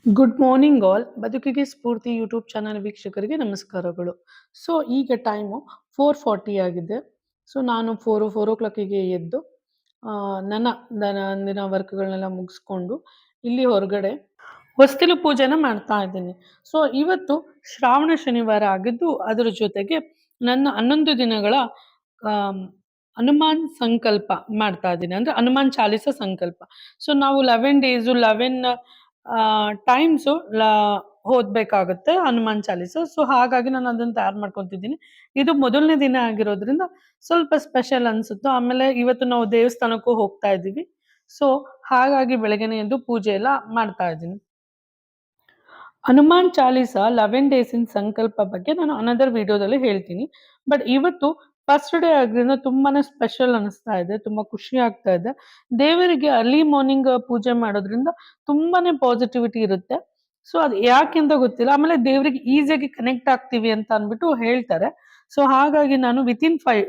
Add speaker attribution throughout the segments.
Speaker 1: Good morning all. ಬದುಕಿಗೆ ಸ್ಫೂರ್ತಿ YouTube channel ವೀಕ್ಷಕರಿಗೆ ನಮಸ್ಕಾರಗಳು. ಸೊ ಈಗ ಟೈಮು 4:40 ಆಗಿದೆ. ಸೊ ನಾನು 4 ಎದ್ದು ನನ್ನ ದೈನಂದಿನ ವರ್ಕ್‌ಗಳನ್ನೆಲ್ಲ ಮುಗಿಸ್ಕೊಂಡು ಇಲ್ಲಿ ಹೊರಗಡೆ ಹೊಸ್ತಿಲು ಪೂಜೆನ ಮಾಡ್ತಾ ಇದ್ದೀನಿ. ಸೊ ಇವತ್ತು ಶ್ರಾವಣ ಶನಿವಾರ ಆಗಿದ್ದು, ಅದರ ಜೊತೆಗೆ ನನ್ನ 11 ದಿನಗಳ ಆಮ್, ಹನುಮಾನ್ ಸಂಕಲ್ಪ ಮಾಡ್ತಾ ಇದ್ದೀನಿ. ಅಂದ್ರೆ ಹನುಮಾನ್ ಚಾಲೀಸ ಸಂಕಲ್ಪ. ಸೊ ನಾವು 11 ಡೇಸು 11 ಟೈಮ್ಸು ಓದ್ಬೇಕಾಗುತ್ತೆ ಹನುಮಾನ್ ಚಾಲೀಸ. ಸೊ ಹಾಗಾಗಿ ನಾನು ಅದನ್ನ ತಯಾರು ಮಾಡ್ಕೊಂತಿದ್ದೀನಿ. ಇದು ಮೊದಲನೇ ದಿನ ಆಗಿರೋದ್ರಿಂದ ಸ್ವಲ್ಪ ಸ್ಪೆಷಲ್ ಅನ್ಸುತ್ತು. ಆಮೇಲೆ ಇವತ್ತು ನಾವು ದೇವಸ್ಥಾನಕ್ಕೂ ಹೋಗ್ತಾ ಇದ್ದೀವಿ. ಸೊ ಹಾಗಾಗಿ ಬೆಳಗ್ಗೆನೆ ಎದ್ದು ಪೂಜೆ ಎಲ್ಲ ಮಾಡ್ತಾ ಇದ್ದೀನಿ. ಹನುಮಾನ್ ಚಾಲೀಸ 11 ಡೇಸಿನ ಸಂಕಲ್ಪ ಬಗ್ಗೆ ನಾನು ಅನದರ್ ವಿಡಿಯೋದಲ್ಲಿ ಹೇಳ್ತೀನಿ. ಬಟ್ ಇವತ್ತು ಫಸ್ಟ್ ಡೇ ಆಗಿದ್ರಿಂದ ತುಂಬಾನೇ ಸ್ಪೆಷಲ್ ಅನಿಸ್ತಾ ಇದೆ. ತುಂಬಾ ಖುಷಿ ಆಗ್ತಾ ಇದೆ. ದೇವರಿಗೆ ಅರ್ಲಿ ಮಾರ್ನಿಂಗ್ ಪೂಜೆ ಮಾಡೋದ್ರಿಂದ ತುಂಬಾನೇ ಪಾಸಿಟಿವಿಟಿ ಇರುತ್ತೆ. ಸೊ ಅದು ಯಾಕೆಂತ ಗೊತ್ತಿಲ್ಲ. ಆಮೇಲೆ ದೇವರಿಗೆ ಈಸಿಯಾಗಿ ಕನೆಕ್ಟ್ ಆಗ್ತೀವಿ ಅಂತ ಅಂದ್ಬಿಟ್ಟು ಹೇಳ್ತಾರೆ. ಸೊ ಹಾಗಾಗಿ ನಾನು ವಿತಿನ್ 5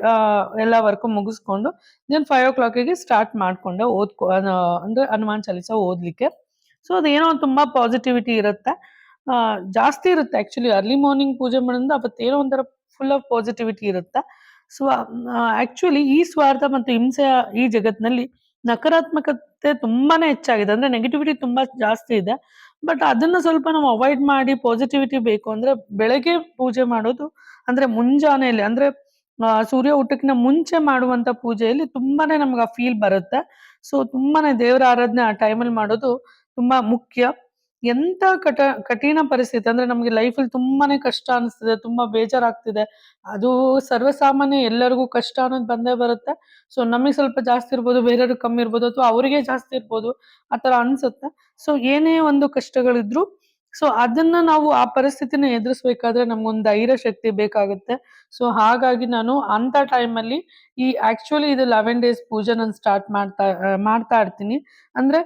Speaker 1: ಎಲ್ಲ ವರ್ಕ್ ಮುಗಿಸ್ಕೊಂಡು ದೆನ್ 5:00ಗೆ ಸ್ಟಾರ್ಟ್ ಮಾಡ್ಕೊಂಡೆ ಅಂದ್ರೆ ಹನುಮಾನ್ ಚಾಲೀಸ ಓದ್ಲಿಕ್ಕೆ. ಸೊ ಅದೇನೋ ತುಂಬಾ ಪಾಸಿಟಿವಿಟಿ ಇರುತ್ತೆ. ಜಾಸ್ತಿ ಇರುತ್ತೆ ಆಕ್ಚುಲಿ ಅರ್ಲಿ ಮಾರ್ನಿಂಗ್ ಪೂಜೆ ಮಾಡೋದ್ರಿಂದ ಅವತ್ತೇನೋ ಒಂಥರ ಫುಲ್ ಆಫ್ ಪಾಸಿಟಿವಿಟಿ ಇರುತ್ತೆ. ಸೊ ಆಕ್ಚುಲಿ ಈ ಸ್ವಾರ್ಥ ಮತ್ತು ಹಿಂಸೆಯ ಈ ಜಗತ್ತಿನಲ್ಲಿ ನಕಾರಾತ್ಮಕತೆ ತುಂಬಾನೇ ಹೆಚ್ಚಾಗಿದೆ. ಅಂದ್ರೆ ನೆಗೆಟಿವಿಟಿ ತುಂಬಾ ಜಾಸ್ತಿ ಇದೆ. ಬಟ್ ಅದನ್ನ ಸ್ವಲ್ಪ ನಾವು ಅವಾಯ್ಡ್ ಮಾಡಿ ಪಾಸಿಟಿವಿಟಿ ಬೇಕು ಅಂದ್ರೆ ಬೆಳಗ್ಗೆ ಪೂಜೆ ಮಾಡೋದು, ಅಂದ್ರೆ ಮುಂಜಾನೆಯಲ್ಲಿ ಅಂದ್ರೆ ಸೂರ್ಯ ಹುಟ್ಟಕ್ಕಿಂತ ಮುಂಚೆ ಮಾಡುವಂತ ಪೂಜೆಯಲ್ಲಿ ತುಂಬಾನೇ ನಮ್ಗೆ ಆ ಫೀಲ್ ಬರುತ್ತೆ. ಸೊ ತುಂಬಾನೇ ದೇವರ ಆರಾಧನೆ ಆ ಟೈಮಲ್ಲಿ ಮಾಡೋದು ತುಂಬಾ ಮುಖ್ಯ. ಎಂತ ಕಠಿಣ ಪರಿಸ್ಥಿತಿ ಅಂದ್ರೆ ನಮ್ಗೆ ಲೈಫಲ್ಲಿ ತುಂಬಾನೇ ಕಷ್ಟ ಅನಿಸ್ತಿದೆ, ತುಂಬಾ ಬೇಜಾರಾಗ್ತಿದೆ. ಅದು ಸರ್ವಸಾಮಾನ್ಯ, ಎಲ್ಲರಿಗೂ ಕಷ್ಟ ಅನ್ನೋದು ಬಂದೇ ಬರುತ್ತೆ. ಸೊ ನಮಗೆ ಸ್ವಲ್ಪ ಜಾಸ್ತಿ ಇರ್ಬೋದು, ಬೇರೆಯವ್ರಿಗೆ ಕಮ್ಮಿ ಇರ್ಬೋದು, ಅಥವಾ ಅವರಿಗೆ ಜಾಸ್ತಿ ಇರ್ಬೋದು, ಆ ತರ ಅನ್ಸುತ್ತೆ. ಸೊ ಏನೇ ಒಂದು ಕಷ್ಟಗಳಿದ್ರು ಸೊ ಅದನ್ನ ನಾವು ಆ ಪರಿಸ್ಥಿತಿನ ಎದುರಿಸ್ಬೇಕಾದ್ರೆ ನಮ್ಗೊಂದು ಧೈರ್ಯ ಶಕ್ತಿ ಬೇಕಾಗುತ್ತೆ. ಸೊ ಹಾಗಾಗಿ ನಾನು ಅಂತ ಟೈಮಲ್ಲಿ ಆಕ್ಚುಲಿ ಇದು 11 ಡೇಸ್ ಪೂಜೆ ನಾನು ಸ್ಟಾರ್ಟ್ ಮಾಡ್ತಾ ಇರ್ತೀನಿ. ಅಂದ್ರೆ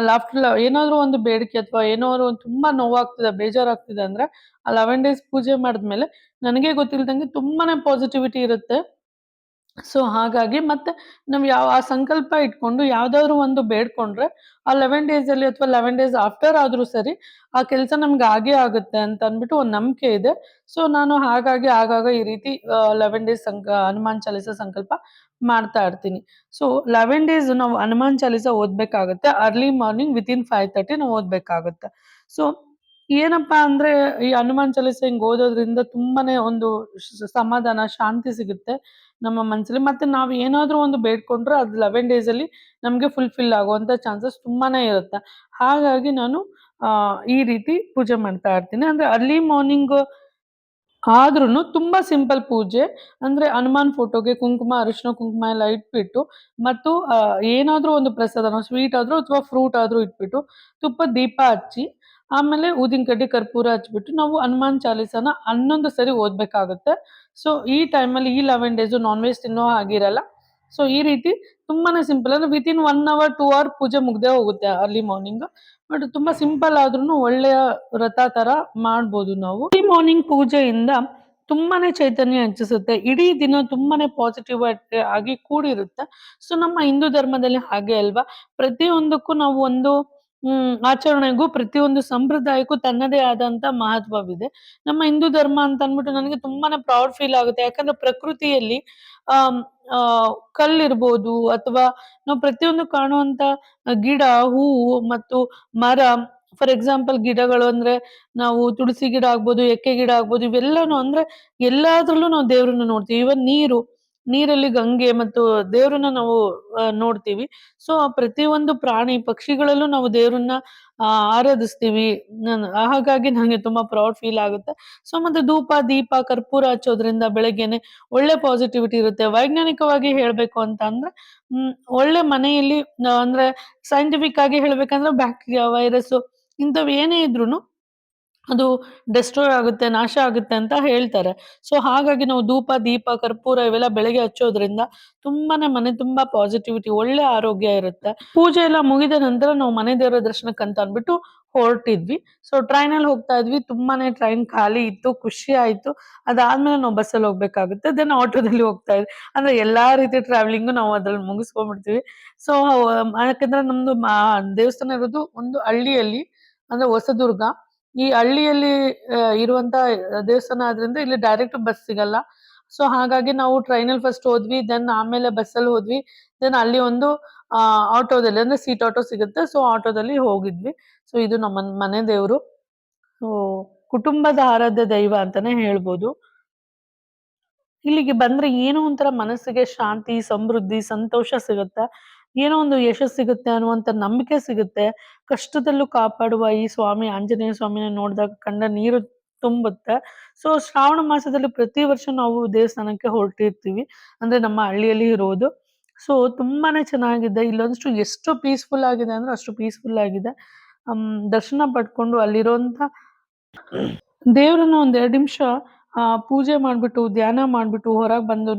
Speaker 1: ಲಾಫ್ಟರ್ ಏನಾದ್ರು ಒಂದು ಬೇಡಿಕೆ ಅಥವಾ ಏನಾದ್ರು ಒಂದು ತುಂಬಾ ನೋವಾಗ್ತಿದೆ, ಬೇಜಾರಾಗ್ತಿದೆ ಅಂದ್ರೆ ಆ 11 ಡೇಸ್ ಪೂಜೆ ಮಾಡಿದ್ಮೇಲೆ ನನಗೆ ಗೊತ್ತಿಲ್ದಂಗೆ ತುಂಬಾನೇ ಪಾಸಿಟಿವಿಟಿ ಇರುತ್ತೆ. ಸೊ ಹಾಗಾಗಿ ಮತ್ತೆ ನಾವು ಆ ಸಂಕಲ್ಪ ಇಟ್ಕೊಂಡು ಯಾವ್ದಾದ್ರು ಒಂದು ಬೇಡ್ಕೊಂಡ್ರೆ ಆ 11 ಡೇಸ್ ಅಲ್ಲಿ ಅಥವಾ 11 ಡೇಸ್ ಆಫ್ಟರ್ ಆದ್ರೂ ಸರಿ ಆ ಕೆಲಸ ನಮ್ಗೆ ಆಗೇ ಆಗುತ್ತೆ ಅಂತ ಅಂದ್ಬಿಟ್ಟು ಒಂದು ನಂಬಿಕೆ ಇದೆ. ಸೊ ನಾನು ಹಾಗಾಗಿ ಆಗಾಗ ಈ ರೀತಿ 11 ಡೇಸ್ ಹನುಮಾನ್ ಚಾಲೀಸ ಸಂಕಲ್ಪ ಮಾಡ್ತಾ ಇರ್ತೀನಿ. ಸೊ 11 ಡೇಸ್ ನಾವು ಹನುಮಾನ್ ಚಾಲೀಸ ಓದ್ಬೇಕಾಗುತ್ತೆ. ಅರ್ಲಿ ಮಾರ್ನಿಂಗ್ ವಿತಿನ್ 5:30 ನಾವು ಓದ್ಬೇಕಾಗುತ್ತೆ. ಸೊ ಏನಪ್ಪಾ ಅಂದ್ರೆ ಈ ಹನುಮಾನ್ ಚಾಲೀಸ ಹಿಂಗ್ ಓದೋದ್ರಿಂದ ತುಂಬಾನೇ ಒಂದು ಸಮಾಧಾನ, ಶಾಂತಿ ಸಿಗುತ್ತೆ ನಮ್ಮ ಮನಸ್ಸಲ್ಲಿ. ಮತ್ತೆ ನಾವು ಏನಾದ್ರೂ ಒಂದು ಬೇಡ್ಕೊಂಡ್ರೆ ಅದು 11 ಡೇಸ್ ಅಲ್ಲಿ ನಮ್ಗೆ ಫುಲ್‌ಫಿಲ್ ಆಗುವಂತ ಚಾನ್ಸಸ್ ತುಂಬಾನೇ ಇರುತ್ತೆ. ಹಾಗಾಗಿ ನಾನು ಈ ರೀತಿ ಪೂಜೆ ಮಾಡ್ತಾ ಇರ್ತೀನಿ. ಅಂದ್ರೆ ಅರ್ಲಿ ಮಾರ್ನಿಂಗ್ ಆದ್ರೂನು ತುಂಬಾ ಸಿಂಪಲ್ ಪೂಜೆ. ಅಂದ್ರೆ ಹನುಮಾನ್ ಫೋಟೋಗೆ ಕುಂಕುಮ, ಅರಿಶಿನ, ಕುಂಕುಮ ಎಲ್ಲ ಇಟ್ಬಿಟ್ಟು ಮತ್ತು ಏನಾದ್ರೂ ಒಂದು ಪ್ರಸಾದನ ಸ್ವೀಟ್ ಆದ್ರೂ ಅಥವಾ ಫ್ರೂಟ್ ಆದ್ರೂ ಇಟ್ಬಿಟ್ಟು ತುಪ್ಪದ ದೀಪ ಹಚ್ಚಿ, ಆಮೇಲೆ ಊದಿನ ಕಡ್ಡಿ, ಕರ್ಪೂರ ಹಚ್ಬಿಟ್ಟು ನಾವು ಹನುಮಾನ್ ಚಾಲೀಸನ 11 ಸರಿ ಓದ್ಬೇಕಾಗುತ್ತೆ. ಸೊ ಈ ಟೈಮಲ್ಲಿ ಈ 11 ಡೇಸು ನಾನ್ ವೆಜ್ ತಿನ್ನೋ ಹಾಗಿರಲ್ಲ. ಸೊ ಈ ರೀತಿ ತುಂಬಾನೇ ಸಿಂಪಲ್ ಅಂದ್ರೆ ವಿತಿನ್ 1 ಅವರ್ 2 ಅವರ್ ಪೂಜೆ ಮುಗ್ದೇ ಹೋಗುತ್ತೆ ಅರ್ಲಿ ಮಾರ್ನಿಂಗ್. ಬಟ್ ತುಂಬಾ ಸಿಂಪಲ್ ಆದ್ರೂನು ಒಳ್ಳೆಯ ವ್ರತ ತರ ಮಾಡ್ಬೋದು ನಾವು. ಅರ್ಲಿ ಮಾರ್ನಿಂಗ್ ಪೂಜೆಯಿಂದ ತುಂಬಾನೇ ಚೈತನ್ಯ ಹೆಚ್ಚಿಸುತ್ತೆ. ಇಡೀ ದಿನ ತುಂಬಾನೇ ಪಾಸಿಟಿವ್ ಆಗಿ ಕೂಡಿರುತ್ತೆ. ಸೊ ನಮ್ಮ ಹಿಂದೂ ಧರ್ಮದಲ್ಲಿ ಹಾಗೆ ಅಲ್ವಾ? ಪ್ರತಿಯೊಂದಕ್ಕೂ ನಾವು ಒಂದು ಆಚರಣೆಗೂ, ಪ್ರತಿಯೊಂದು ಸಂಪ್ರದಾಯಕ್ಕೂ ತನ್ನದೇ ಆದಂತ ಮಹತ್ವವಿದೆ. ನಮ್ಮ ಹಿಂದೂ ಧರ್ಮ ಅಂತ ಅಂದ್ಬಿಟ್ಟು ನನಗೆ ತುಂಬಾನೇ ಪ್ರೌಡ್ ಫೀಲ್ ಆಗುತ್ತೆ. ಯಾಕಂದ್ರೆ ಪ್ರಕೃತಿಯಲ್ಲಿ ಆಹ್, ಕಲ್ಲಿರ್ಬೋದು ಅಥವಾ ನಾವು ಪ್ರತಿಯೊಂದು ಕಾಣುವಂತ ಗಿಡ, ಹೂವು ಮತ್ತು ಮರ, ಫಾರ್ ಎಕ್ಸಾಂಪಲ್ ಗಿಡಗಳು ಅಂದ್ರೆ ನಾವು ತುಳಸಿ ಗಿಡ ಆಗ್ಬೋದು, ಎಕ್ಕೆ ಗಿಡ ಆಗ್ಬೋದು, ಇವೆಲ್ಲಾನು ಅಂದ್ರೆ ಎಲ್ಲಾದ್ರಲ್ಲೂ ನಾವು ದೇವ್ರನ್ನ ನೋಡ್ತೀವಿ. ಈವನ್ ನೀರಲ್ಲಿ ಗಂಗೆ ಮತ್ತು ದೇವ್ರನ್ನ ನಾವು ನೋಡ್ತೀವಿ. ಸೊ ಆ ಪ್ರತಿಯೊಂದು ಪ್ರಾಣಿ, ಪಕ್ಷಿಗಳಲ್ಲೂ ನಾವು ದೇವ್ರನ್ನ ಆರಾಧಿಸ್ತೀವಿ. ಹಾಗಾಗಿ ನಂಗೆ ತುಂಬಾ ಪ್ರೌಡ್ ಫೀಲ್ ಆಗುತ್ತೆ. ಸೊ ಮತ್ತೆ ಧೂಪ, ದೀಪ, ಕರ್ಪೂರ ಹಚ್ಚೋದ್ರಿಂದ ಬೆಳಗ್ಗೆನೆ ಒಳ್ಳೆ ಪಾಸಿಟಿವಿಟಿ ಇರುತ್ತೆ. ವೈಜ್ಞಾನಿಕವಾಗಿ ಹೇಳ್ಬೇಕು ಅಂತ ಅಂದ್ರೆ ಒಳ್ಳೆ ಮನೆಯಲ್ಲಿ ಅಂದ್ರೆ ಸೈಂಟಿಫಿಕ್ ಆಗಿ ಹೇಳ್ಬೇಕಂದ್ರೆ ಬ್ಯಾಕ್ಟೀರಿಯಾ, ವೈರಸ್ಸು ಇಂಥವು ಏನೇ ಇದ್ರೂನು ಅದು ಡೆಸ್ಟ್ರಾಯ್ ಆಗುತ್ತೆ, ನಾಶ ಆಗುತ್ತೆ ಅಂತ ಹೇಳ್ತಾರೆ. ಸೊ ಹಾಗಾಗಿ ನಾವು ಧೂಪ, ದೀಪ, ಕರ್ಪೂರ ಇವೆಲ್ಲ ಬೆಳಗ್ಗೆ ಹಚ್ಚೋದ್ರಿಂದ ತುಂಬಾನೇ ಮನೆ ತುಂಬಾ ಪಾಸಿಟಿವಿಟಿ, ಒಳ್ಳೆ ಆರೋಗ್ಯ ಇರುತ್ತೆ. ಪೂಜೆ ಎಲ್ಲ ಮುಗಿದ ನಂತರ ನಾವು ಮನೆ ದೇವರ ದರ್ಶನಕ್ಕಂತ ಅಂದ್ಬಿಟ್ಟು ಹೊರಟಿದ್ವಿ. ಸೊ ಟ್ರೈನಲ್ಲಿ ಹೋಗ್ತಾ ಇದ್ವಿ. ತುಂಬಾನೇ ಟ್ರೈನ್ ಖಾಲಿ ಇತ್ತು. ಖುಷಿ ಆಯ್ತು. ಅದಾದ್ಮೇಲೆ ನಾವು ಬಸ್ಸಲ್ಲಿ ಹೋಗ್ಬೇಕಾಗುತ್ತೆ. ದೆನ್ ಆಟೋದಲ್ಲಿ ಹೋಗ್ತಾ ಇದ್ವಿ. ಅಂದ್ರೆ ಎಲ್ಲಾ ರೀತಿ ಟ್ರಾವೆಲಿಂಗು ನಾವು ಅದ್ರಲ್ಲಿ ಮುಗಿಸ್ಕೊಂಡ್ಬಿಡ್ತೀವಿ. ಸೊ ಯಾಕಂದ್ರೆ ನಮ್ದು ದೇವಸ್ಥಾನ ಇರೋದು ಒಂದು ಹಳ್ಳಿಯಲ್ಲಿ. ಅಂದ್ರೆ ಹೊಸದುರ್ಗ. ಈ ಹಳ್ಳಿಯಲ್ಲಿ ಇರುವಂತ ದೇವಸ್ಥಾನ ಆದ್ರಿಂದ ಇಲ್ಲಿ ಡೈರೆಕ್ಟ್ ಬಸ್ ಸಿಗಲ್ಲ. ಸೊ ಹಾಗಾಗಿ ನಾವು ಟ್ರೈನಲ್ಲಿ ಫಸ್ಟ್ ಹೋದ್ವಿ. ದೆನ್ ಆಮೇಲೆ ಬಸ್ಸಲ್ಲಿ ಹೋದ್ವಿ. ದೆನ್ ಅಲ್ಲಿ ಒಂದು ಆಟೋದಲ್ಲಿ ಅಂದ್ರೆ ಸೀಟ್ ಆಟೋ ಸಿಗುತ್ತೆ. ಸೊ ಆಟೋದಲ್ಲಿ ಹೋಗಿದ್ವಿ. ಸೊ ಇದು ನಮ್ಮ ಮನೆ ದೇವ್ರು. ಸೊ ಕುಟುಂಬದ ಆರಾಧ್ಯ ದೈವ ಅಂತಾನೆ ಹೇಳ್ಬೋದು. ಇಲ್ಲಿಗೆ ಬಂದ್ರೆ ಏನೋ ಒಂಥರ ಮನಸ್ಸಿಗೆ ಶಾಂತಿ, ಸಮೃದ್ಧಿ, ಸಂತೋಷ ಸಿಗುತ್ತೆ. ಏನೋ ಒಂದು ಯಶಸ್ಸು ಸಿಗುತ್ತೆ ಅನ್ನುವಂಥ ನಂಬಿಕೆ ಸಿಗುತ್ತೆ. ಕಷ್ಟದಲ್ಲೂ ಕಾಪಾಡುವ ಈ ಸ್ವಾಮಿ ಆಂಜನೇಯ ಸ್ವಾಮಿನ ನೋಡಿದಾಗ ಕಣ್ಣ ನೀರು ತುಂಬುತ್ತೆ. ಸೊ ಶ್ರಾವಣ ಮಾಸದಲ್ಲಿ ಪ್ರತಿ ವರ್ಷ ನಾವು ದೇವಸ್ಥಾನಕ್ಕೆ ಹೊರಟಿರ್ತೀವಿ. ಅಂದ್ರೆ ನಮ್ಮ ಹಳ್ಳಿಯಲ್ಲಿ ಇರೋದು. ಸೊ ತುಂಬಾನೇ ಚೆನ್ನಾಗಿದೆ. ಇಲ್ಲೊಂದಷ್ಟು ಎಷ್ಟು ಪೀಸ್‌ಫುಲ್ ಆಗಿದೆ ಅಂದ್ರೆ ಅಷ್ಟು ಪೀಸ್‌ಫುಲ್ ಆಗಿದೆ. ದರ್ಶನ ಪಡ್ಕೊಂಡು ಅಲ್ಲಿರುವಂಥ ದೇವ್ರನ್ನ ಒಂದ್ 2 ನಿಮಿಷ ಪೂಜೆ ಮಾಡ್ಬಿಟ್ಟು, ಧ್ಯಾನ ಮಾಡ್ಬಿಟ್ಟು ಹೊರಗ್ ಬಂದು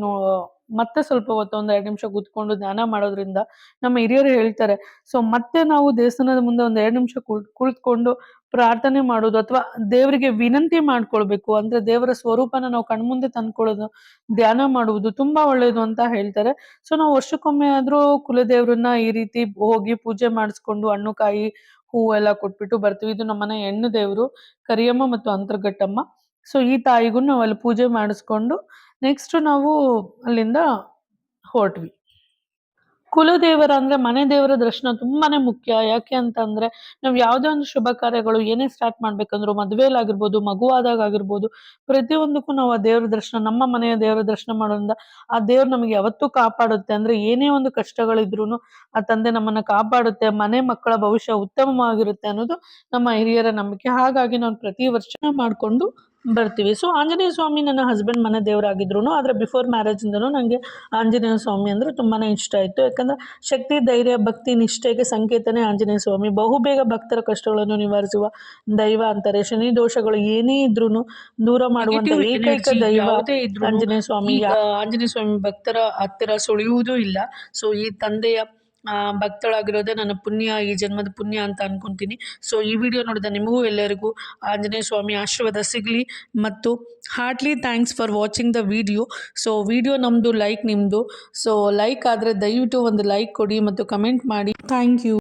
Speaker 1: ಮತ್ತೆ ಸ್ವಲ್ಪ ಹೊತ್ತು ಒಂದ್ 2 ನಿಮಿಷ ಕೂತ್ಕೊಂಡು ಧ್ಯಾನ ಮಾಡೋದ್ರಿಂದ ನಮ್ಮ ಹಿರಿಯರು ಹೇಳ್ತಾರೆ. ಸೊ ಮತ್ತೆ ನಾವು ದೇವಸ್ಥಾನದ ಮುಂದೆ ಒಂದ್ 2 ನಿಮಿಷ ಕುಳಿತ್ಕೊಂಡು ಪ್ರಾರ್ಥನೆ ಮಾಡೋದು ಅಥವಾ ದೇವರಿಗೆ ವಿನಂತಿ ಮಾಡ್ಕೊಳ್ಬೇಕು. ಅಂದ್ರೆ ದೇವರ ಸ್ವರೂಪನ ನಾವು ಕಣ್ಮುಂದೆ ತಂದ್ಕೊಳ್ಳೋದು, ಧ್ಯಾನ ಮಾಡುವುದು ತುಂಬಾ ಒಳ್ಳೇದು ಅಂತ ಹೇಳ್ತಾರೆ. ಸೊ ನಾವು ವರ್ಷಕ್ಕೊಮ್ಮೆ ಆದ್ರೂ ಕುಲದೇವ್ರನ್ನ ಈ ರೀತಿ ಹೋಗಿ ಪೂಜೆ ಮಾಡಿಸ್ಕೊಂಡು ಹಣ್ಣು, ಕಾಯಿ, ಹೂವೆಲ್ಲ ಕೊಟ್ಬಿಟ್ಟು ಬರ್ತೀವಿ. ಇದು ನಮ್ಮನೆ ಹೆಣ್ಣು ದೇವ್ರು. ಕರಿಯಮ್ಮ ಮತ್ತು ಅಂತರ್ಘಟ್ಟಮ್ಮ. ಸೊ ಈ ತಾಯಿಗೂ ನಾವು ಅಲ್ಲಿ ಪೂಜೆ ಮಾಡಿಸ್ಕೊಂಡು ನೆಕ್ಸ್ಟ್ ನಾವು ಅಲ್ಲಿಂದ ಹೊರಟ್ವಿ. ಕುಲದೇವರ ಅಂದ್ರೆ ಮನೆ ದೇವರ ದರ್ಶನ ತುಂಬಾನೇ ಮುಖ್ಯ. ಯಾಕೆ ಅಂತಂದ್ರೆ ನಾವ್ ಯಾವುದೇ ಒಂದು ಶುಭ ಕಾರ್ಯಗಳು ಏನೇ ಸ್ಟಾರ್ಟ್ ಮಾಡ್ಬೇಕಂದ್ರು ಮದ್ವೆಲಾಗಿರ್ಬೋದು, ಮಗುವಾದಾಗ ಆಗಿರ್ಬೋದು, ಪ್ರತಿಯೊಂದಕ್ಕೂ ನಾವು ಆ ದೇವ್ರ ದರ್ಶನ ನಮ್ಮ ಮನೆಯ ದೇವರ ದರ್ಶನ ಮಾಡೋದ್ರಿಂದ ಆ ದೇವ್ರು ನಮಗೆ ಯಾವತ್ತೂ ಕಾಪಾಡುತ್ತೆ. ಅಂದ್ರೆ ಏನೇ ಒಂದು ಕಷ್ಟಗಳಿದ್ರೂನು ಆ ತಂದೆ ನಮ್ಮನ್ನ ಕಾಪಾಡುತ್ತೆ. ಮನೆ ಮಕ್ಕಳ ಭವಿಷ್ಯ ಉತ್ತಮವಾಗಿರುತ್ತೆ ಅನ್ನೋದು ನಮ್ಮ ಹಿರಿಯರ ನಂಬಿಕೆ. ಹಾಗಾಗಿ ನಾನು ಪ್ರತಿ ವರ್ಷ ಮಾಡ್ಕೊಂಡು ಬರ್ತೀವಿ. ಸೊ ಆಂಜನೇಯ ಸ್ವಾಮಿ ನನ್ನ ಹಸ್ಬೆಂಡ್ ಮನೆ ದೇವರಾಗಿದ್ರುನು ಆದ್ರೆ ಬಿಫೋರ್ ಮ್ಯಾರೇಜ್ ಇಂದನೂ ನಂಗೆ ಆಂಜನೇಯ ಸ್ವಾಮಿ ಅಂದ್ರೆ ತುಂಬಾನೇ ಇಷ್ಟ ಆಯ್ತು. ಯಾಕಂದ್ರೆ ಶಕ್ತಿ, ಧೈರ್ಯ, ಭಕ್ತಿ, ನಿಷ್ಠೆಗೆ ಸಂಕೇತನೇ ಆಂಜನೇಯ ಸ್ವಾಮಿ. ಬಹುಬೇಗ ಭಕ್ತರ ಕಷ್ಟಗಳನ್ನು ನಿವಾರಿಸುವ ದೈವ ಅಂತಾರೆ. ಶನಿ ದೋಷಗಳು ಏನೇ ಇದ್ರೂನು ದೂರ ಮಾಡುವಂತ ಏಕೈಕ ದೈವ ಆಂಜನೇಯ ಸ್ವಾಮಿ. ಆಂಜನೇಯ ಸ್ವಾಮಿ ಭಕ್ತರ ಹತ್ತಿರ ಸುಳಿಯುವುದೂ ಇಲ್ಲ. ಸೊ ಈ ತಂದೆಯ ಭಕ್ತಳಾಗಿರೋದೇ ನನ್ನ ಪುಣ್ಯ, ಈ ಜನ್ಮದ ಪುಣ್ಯ ಅಂತ ಅನ್ಕೊಂತೀನಿ. ಸೊ ಈ ವಿಡಿಯೋ ನೋಡಿದ ನಿಮಗೂ ಎಲ್ಲರಿಗೂ ಆಂಜನೇಯ ಸ್ವಾಮಿ ಆಶೀರ್ವಾದ ಸಿಗಲಿ ಮತ್ತು heartly thanks for watching the video. So video ನಮ್ಮದು, ಲೈಕ್ ನಿಮ್ಮದು. ಸೊ ಲೈಕ್ ಆದರೆ ದಯವಿಟ್ಟು ಒಂದು ಲೈಕ್ ಕೊಡಿ ಮತ್ತು ಕಮೆಂಟ್ ಮಾಡಿ. Thank you.